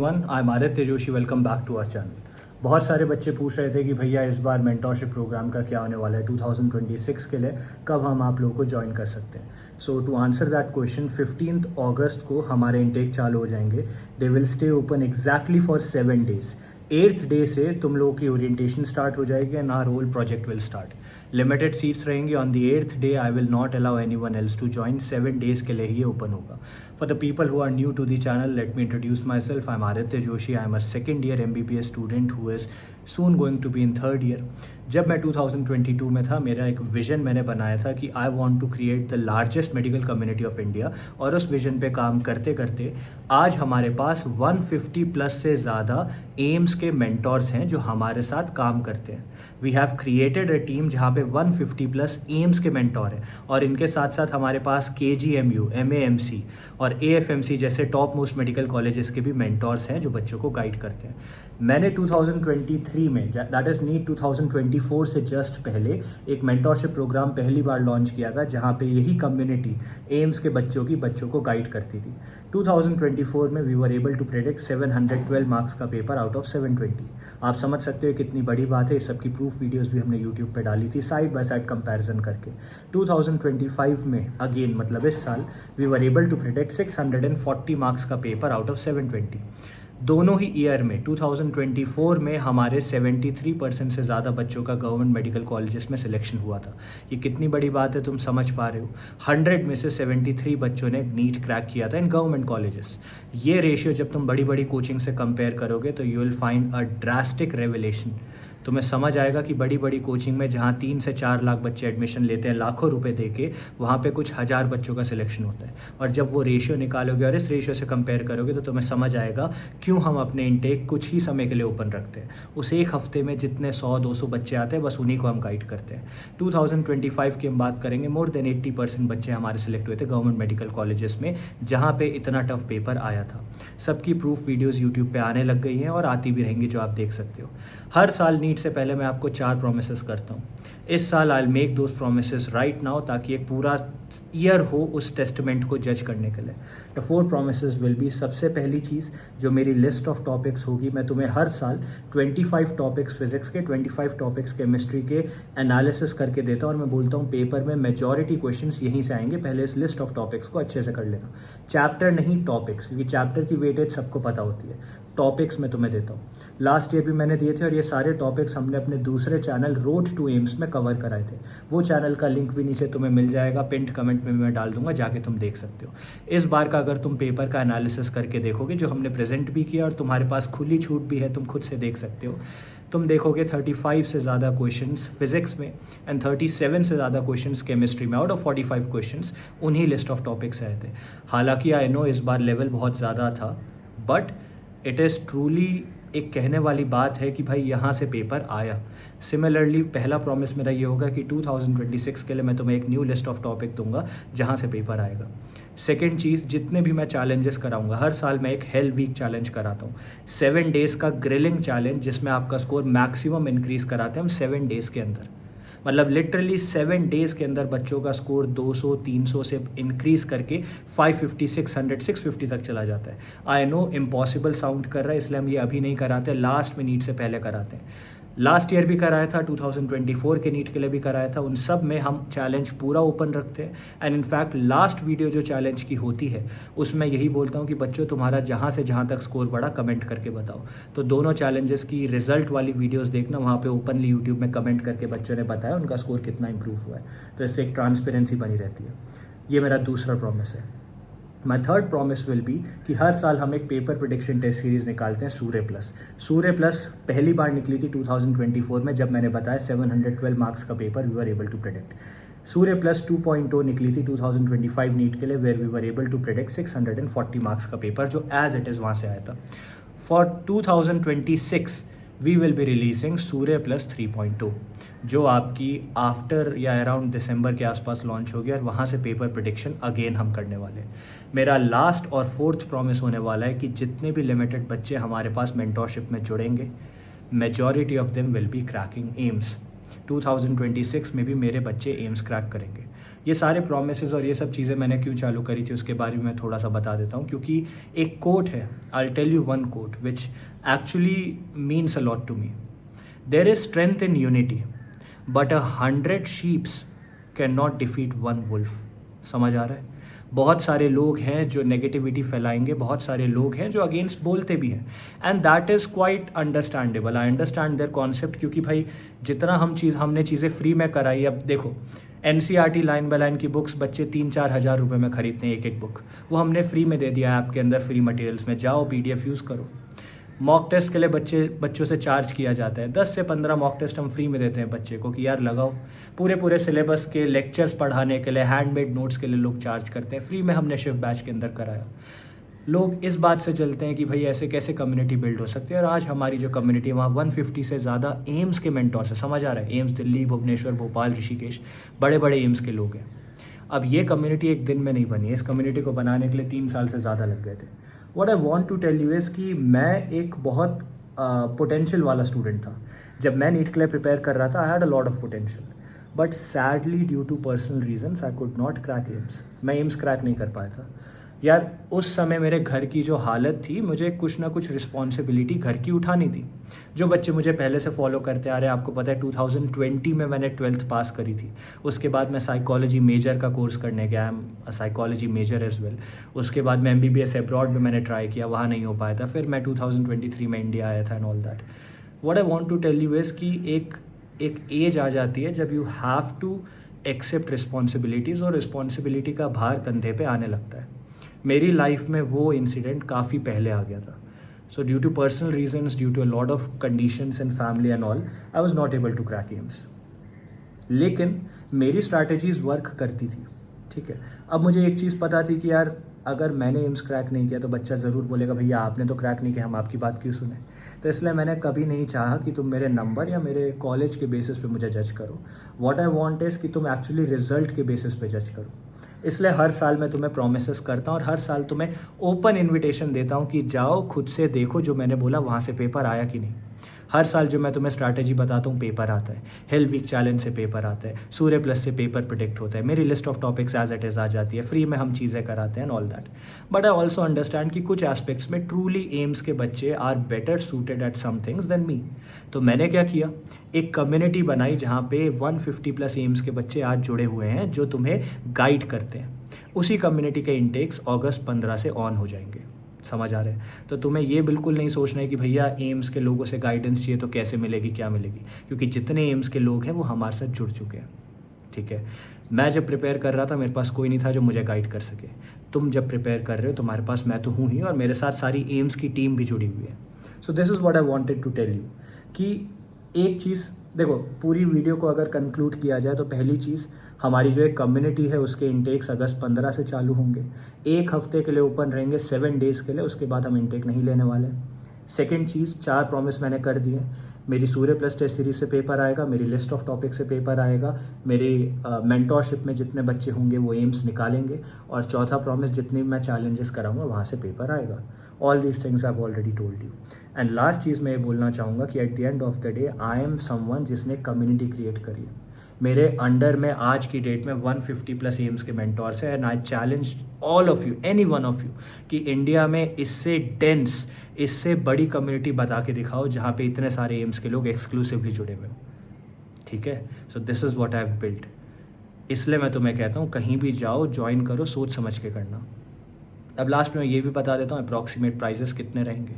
Everyone, I am Aditya Joshi. Welcome back to our channel. बहुत सारे बच्चे पूछ रहे थे कि भैया इस बार मेंटोरशिप प्रोग्राम का क्या होने वाला है 2026 के लिए, कब हम आप लोगों को ज्वाइन कर सकते हैं। So to answer that question, 15 अगस्त को हमारे इंटेक चालू हो जाएंगे। They will stay open exactly for 7 days. 8th day से तुम लोगों की ओरिएंटेशन स्टार्ट हो जाएगी and our whole project will start. Limited seats रहेंगी। On the 8th day I will not allow anyone else to join. 7 days के लिए ही ओपन होगा। For the people who are new to the channel, let me introduce myself. I'm Aditya Joshi. I'm a second year MBBS student who is soon going to be in third year. जब मैं 2022 में था, मेरा एक vision मैंने बनाया था कि I want to create the largest medical community of India, और उस विजन पे काम करते करते आज हमारे पास 150 प्लस से ज़्यादा एम्स के मेंटोर्स हैं जो हमारे साथ काम करते हैं। We have created a team जहाँ पे 150 प्लस एम्स के मेंटोर हैं, और इनके साथ साथ हमारे पास KGMU, MAMC और AFMC जैसे टॉप मोस्ट मेडिकल कॉलेजेस के भी मेंटोर्स हैं जो बच्चों को गाइड करते हैं। मैंने 2023 में, दैट इज़ नीट 2024 से जस्ट पहले, एक मेंटोरशिप प्रोग्राम पहली बार लॉन्च किया था जहाँ पे यही कम्युनिटी एम्स के बच्चों को गाइड करती थी। 2024 में we were able to predict 712 marks का पेपर आउट ऑफ 720। आप समझ सकते हो कितनी बड़ी बात है। इस सब की प्रूफ वीडियोस भी हमने यूट्यूब पे डाली थी साइड बाय साइड कंपैरिजन करके। 2025 में अगेन, मतलब इस साल, we were able to predict 640 marks का पेपर आउट ऑफ 720। दोनों ही ईयर में 2024 में हमारे 73% से ज़्यादा बच्चों का गवर्नमेंट मेडिकल कॉलेजेस में सिलेक्शन हुआ था। ये कितनी बड़ी बात है, तुम समझ पा रहे हो। 100 में से 73 बच्चों ने नीट क्रैक किया था इन गवर्नमेंट कॉलेजेस। ये रेशियो जब तुम बड़ी बड़ी कोचिंग से कंपेयर करोगे तो you will find a drastic revelation. तुम्हें समझ आएगा कि बड़ी बड़ी कोचिंग में जहाँ 3 से 4 लाख बच्चे एडमिशन लेते हैं लाखों रुपए देके, वहाँ पे कुछ हज़ार बच्चों का सिलेक्शन होता है। और जब वो रेशियो निकालोगे और इस रेशियो से कंपेयर करोगे तो तुम्हें समझ आएगा क्यों हम अपने इनटेक कुछ ही समय के लिए ओपन रखते हैं। उस एक हफ्ते में जितने 100-200 बच्चे आते हैं, बस उन्हीं को हम गाइड करते हैं। 2025 की हम बात करेंगे, मोर देन 80% बच्चे हमारे सिलेक्ट हुए थे गवर्नमेंट मेडिकल कॉलेजेस में जहाँ पे इतना टफ पेपर आया था। सबकी प्रूफ वीडियोज़ यूट्यूब पर आने लग गई हैं और आती भी रहेंगी, जो आप देख सकते हो। हर साल नीट से पहले मैं आपको 4 प्रोमिसेस करता हूँ। इस साल I will make those promises right now, ताकि एक पूरा ईयर हो उस टेस्टमेंट को जज करने के लिए। द 4 प्रोमिसेस विल बी, सबसे पहली चीज़ जो मेरी लिस्ट ऑफ टॉपिक्स होगी, मैं तुम्हें हर साल 25 टॉपिक्स फिजिक्स के, 25 टॉपिक्स केमिस्ट्री के एनालिसिस करके देता हूँ, और मैं बोलता हूँ पेपर में मेजॉरिटी क्वेश्चंस यहीं से आएंगे। पहले इस लिस्ट ऑफ टॉपिक्स को अच्छे से कर लेना। चैप्टर नहीं, टॉपिक्स, क्योंकि चैप्टर की वेटेज सबको पता होती है। टॉपिक्स मैं तुम्हें देता हूँ। लास्ट ईयर भी मैंने दिए थे, और ये सारे टॉपिक्स हमने अपने दूसरे चैनल रोड टू एम्स में कवर कराए थे। वो चैनल का लिंक भी नीचे तुम्हें मिल जाएगा, पिंड कमेंट में मैं डाल दूंगा, जाके तुम देख सकते हो। इस बार का अगर तुम पेपर का एनालिसिस करके देखोगे, जो हमने प्रेजेंट भी किया और तुम्हारे पास खुली छूट भी है, तुम खुद से देख सकते हो, तुम देखोगे 35 से ज़्यादा क्वेश्चंस फिजिक्स में एंड 37 से ज़्यादा क्वेश्चंस केमिस्ट्री में। आउट ऑफ 45 क्वेश्चंस उन्हीं लिस्ट ऑफ टॉपिक्स आए थे। हालांकि आई नो इस बार लेवल बहुत ज़्यादा था, बट इट इज़ ट्रूली एक कहने वाली बात है कि भाई यहाँ से पेपर आया। सिमिलरली पहला प्रॉमिस मेरा ये होगा कि 2026 के लिए मैं तुम्हें एक न्यू लिस्ट ऑफ टॉपिक दूंगा जहाँ से पेपर आएगा। सेकेंड चीज़, जितने भी मैं चैलेंजेस कराऊंगा, हर साल मैं एक हेल वीक चैलेंज कराता हूँ। 7 डेज़ का ग्रिलिंग चैलेंज, जिसमें आपका स्कोर मैक्सिमम इंक्रीज़ कराते हैं हम 7 डेज़ के अंदर। मतलब लिटरली 7 डेज़ के अंदर बच्चों का स्कोर 200-300 से इंक्रीज़ करके 550, 600, 650 तक चला जाता है। आई नो इम्पॉसिबल साउंड कर रहा है, इसलिए हम ये अभी नहीं कराते, लास्ट में नीट से पहले कराते हैं। लास्ट ईयर भी कराया था, 2024 के नीट के लिए भी कराया था। उन सब में हम चैलेंज पूरा ओपन रखते हैं। एंड इनफैक्ट लास्ट वीडियो जो चैलेंज की होती है, उसमें यही बोलता हूँ कि बच्चों तुम्हारा जहाँ से जहाँ तक स्कोर बढ़ा कमेंट करके बताओ। तो दोनों चैलेंजेस की रिजल्ट वाली वीडियोस देखना, वहाँ पे ओपनली यूट्यूब में कमेंट करके बच्चों ने बताया उनका स्कोर कितना इंप्रूव हुआ है। तो इससे एक ट्रांसपेरेंसी बनी रहती है। ये मेरा दूसरा प्रॉमिस है। My third promise will be कि हर साल हम एक पेपर प्रेडिक्शन टेस्ट सीरीज़ निकालते हैं, सूर्य प्लस। सूर्य प्लस पहली बार निकली थी 2024 में, जब मैंने बताया 712 मार्क्स का paper we were able to predict. Surya plus 2.0 निकली थी 2025 नीट के लिए, where we were able to predict 640 marks का पेपर, जो एज इट इज़ वहाँ से आया था। For 2026 we will be releasing Surya plus 3.2, जो आपकी आफ्टर या अराउंड दिसंबर के आसपास लॉन्च होगी, और वहाँ से पेपर प्रेडिक्शन अगेन हम करने वाले हैं। मेरा लास्ट और फोर्थ प्रॉमिस होने वाला है कि जितने भी लिमिटेड बच्चे हमारे पास मेंटोरशिप में जुड़ेंगे, majority of them will be cracking AIIMS. 2026 में भी मेरे बच्चे एम्स क्रैक करेंगे। ये सारे प्रोमिसेस और ये सब चीज़ें मैंने क्यों चालू करी थी उसके बारे में मैं थोड़ा सा बता देता हूँ, क्योंकि एक कोट है, I will tell you one quote which actually means a lot to me. There is strength in unity but 100 sheeps can not defeat one wolf. समझ आ रहा है? बहुत सारे लोग हैं जो नेगेटिविटी फैलाएंगे, बहुत सारे लोग हैं जो अगेंस्ट बोलते भी हैं, and that is quite understandable. I understand their concept, क्योंकि भाई जितना हमने चीज़ें फ्री में कराई, अब देखो NCERT लाइन बाय लाइन की बुक्स बच्चे 3-4 हज़ार रुपये में खरीदते हैं एक बुक, वो हमने फ्री में दे दिया ऐप के अंदर, फ्री मटेरियल्स में जाओ PDF यूज़ करो। मॉक टेस्ट के लिए बच्चों से चार्ज किया जाता है, 10 से 15 मॉक टेस्ट हम फ्री में देते हैं बच्चे को कि यार लगाओ। पूरे सिलेबस के लेक्चर्स पढ़ाने के लिए, हैंडमेड नोट्स के लिए लोग चार्ज करते हैं, फ्री में हमने शिफ्ट बैच के अंदर कराया। लोग इस बात से चलते हैं कि भाई ऐसे कैसे कम्युनिटी बिल्ड हो सकती है, और आज हमारी जो कम्युनिटी है वहाँ 150 से ज़्यादा एम्स के मेंटोर्स है। समझ आ रहा है? एम्स दिल्ली, भुवनेश्वर, भोपाल, ऋषिकेश, बड़े बड़े एम्स के लोग हैं। अब ये कम्युनिटी एक दिन में नहीं बनी है, इस कम्युनिटी को बनाने के लिए 3 साल से ज़्यादा लग गए थे। What I want to tell you is कि मैं एक बहुत पोटेंशियल वाला स्टूडेंट था। जब मैं नीट के लिए प्रिपेयर कर रहा था, I had a lot of potential, but sadly due to personal reasons I could not crack AIIMS. मैं एम्स क्रैक नहीं कर पाया था यार। उस समय मेरे घर की जो हालत थी, मुझे कुछ ना कुछ रिस्पॉन्सिबिलिटी घर की उठानी थी। जो बच्चे मुझे पहले से फॉलो करते आ रहे हैं, आपको पता है 2020 में मैंने 12th पास करी थी। उसके बाद मैं साइकोलॉजी मेजर का कोर्स करने गया, I am psychology major as well. उसके बाद मैं MBBS अब्रॉड में मैंने ट्राई किया, वहाँ नहीं हो पाया था। फिर मैं 2023 में इंडिया आया था and all that. What I want to tell you is कि एक एज आ जाती है जब you have to accept responsibilities, और रिस्पॉन्सिबिलिटी का भार कंधे पे आने लगता है। मेरी लाइफ में वो इंसिडेंट काफ़ी पहले आ गया था। So due to personal reasons, due to a lot of conditions in family and all, I was not able to crack AIIMS. लेकिन मेरी स्ट्रैटेजीज वर्क करती थी, ठीक है। अब मुझे एक चीज़ पता थी कि यार अगर मैंने एम्स क्रैक नहीं किया तो बच्चा ज़रूर बोलेगा भैया आपने तो क्रैक नहीं किया, हम आपकी बात क्यों सुने। तो इसलिए मैंने कभी नहीं चाहा कि तुम मेरे नंबर या मेरे कॉलेज के बेसिस पे मुझे जज करो। व्हाट आई वांट इज़ कि तुम एक्चुअली रिजल्ट के बेसिस पे जज करो। इसलिए हर साल मैं तुम्हें प्रोमिसेस करता हूँ और हर साल तुम्हें ओपन इनविटेशन देता हूँ कि जाओ खुद से देखो जो मैंने बोला वहाँ से पेपर आया कि नहीं। हर साल जो मैं तुम्हें स्ट्रैटेजी बताता हूँ पेपर आता है, हेल वीक चैलेंज से पेपर आता है, सूर्य प्लस से पेपर प्रिडिक्ट होता है, मेरी list of topics as it is आ जाती है, फ्री में हम चीज़ें कराते हैं and all that. But I also understand कि कुछ एस्पेक्ट्स में ट्रूली एम्स के बच्चे are better suited at some things than me. तो मैंने क्या किया, एक कम्युनिटी बनाई जहाँ पे 150 प्लस एम्स के बच्चे आज जुड़े हुए हैं जो तुम्हें गाइड करते हैं। उसी कम्युनिटी के इंटेक्स अगस्त 15 से ऑन हो जाएंगे। समझ आ रहे हैं? तो तुम्हें ये बिल्कुल नहीं सोचना है कि भैया एम्स के लोगों से गाइडेंस चाहिए तो कैसे मिलेगी, क्या मिलेगी, क्योंकि जितने एम्स के लोग हैं वो हमारे साथ जुड़ चुके हैं, ठीक है। मैं जब प्रिपेयर कर रहा था मेरे पास कोई नहीं था जो मुझे गाइड कर सके। तुम जब प्रिपेयर कर रहे हो तुम्हारे पास मैं तो हूँ ही, और मेरे साथ सारी एम्स की टीम भी जुड़ी हुई है। So this is what I wanted to tell you कि एक चीज़ देखो, पूरी वीडियो को अगर कंक्लूड किया जाए तो पहली चीज़, हमारी जो एक कम्युनिटी है उसके इंटेक्स अगस्त 15 से चालू होंगे, 1 हफ्ते के लिए ओपन रहेंगे, 7 डेज़ के लिए, उसके बाद हम इंटेक नहीं लेने वाले। सेकंड चीज़, 4 प्रॉमिस मैंने कर दिए। मेरी सूर्य प्लस टेस्ट सीरीज से पेपर आएगा, मेरी लिस्ट ऑफ टॉपिक से पेपर आएगा, मेरी मेंटोरशिप में जितने बच्चे होंगे वो एम्स निकालेंगे, और चौथा प्रॉमिस, जितनी मैं चैलेंजेस कराऊंगा वहाँ से पेपर आएगा। All these things I have already told you. And last चीज़ मैं ये बोलना चाहूँगा कि at the end of the day I am someone जिसने कम्युनिटी क्रिएट करी है। मेरे अंडर में आज की डेट में 150 प्लस एम्स के मेंटोर्स हैं, and I challenge all of you, any one of you, कि इंडिया में इससे डेंस, इससे बड़ी कम्युनिटी बता के दिखाओ जहाँ पे इतने सारे एम्स के लोग एक्सक्लूसिवली जुड़े हुए हो, ठीक है। So this is what I have built. इसलिए मैं तुम्हें कहता हूँ कहीं भी जाओ, ज्वाइन करो, सोच समझ के करना। अब लास्ट में ये भी बता देता हूँ अप्रॉक्सीमेट प्राइजेस कितने रहेंगे।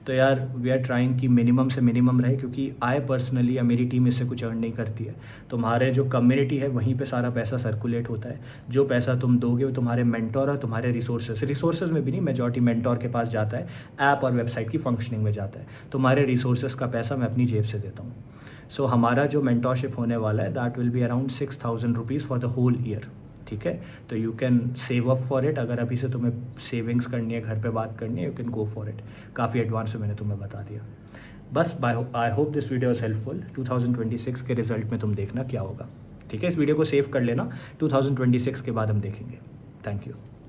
तो यार वी आर ट्राइंग कि मिनिमम से मिनिमम रहे, क्योंकि आई पर्सनली या मेरी टीम इससे कुछ अर्न नहीं करती है। तुम्हारे जो कम्युनिटी है वहीं पे सारा पैसा सर्कुलेट होता है। जो पैसा तुम दोगे वो तुम्हारे मेंटोर और तुम्हारे रिसोर्सेज में भी नहीं, मेजॉरिटी मेंटोर के पास जाता है, ऐप और वेबसाइट की फंक्शनिंग में जाता है। तुम्हारे रिसोर्सेज का पैसा मैं अपनी जेब से देता हूँ। सो हमारा जो मेंटोरशिप होने वाला है that will be around 6000 rupees for the whole year, ठीक है। तो you can save up for it. अगर अभी से तुम्हें सेविंग्स करनी है, घर पे बात करनी है, you can go for it. काफ़ी एडवांस में मैंने तुम्हें बता दिया। बस I hope this video is helpful. 2026 के रिजल्ट में तुम देखना क्या होगा, ठीक है। इस वीडियो को सेव कर लेना, 2026 के बाद हम देखेंगे। Thank you.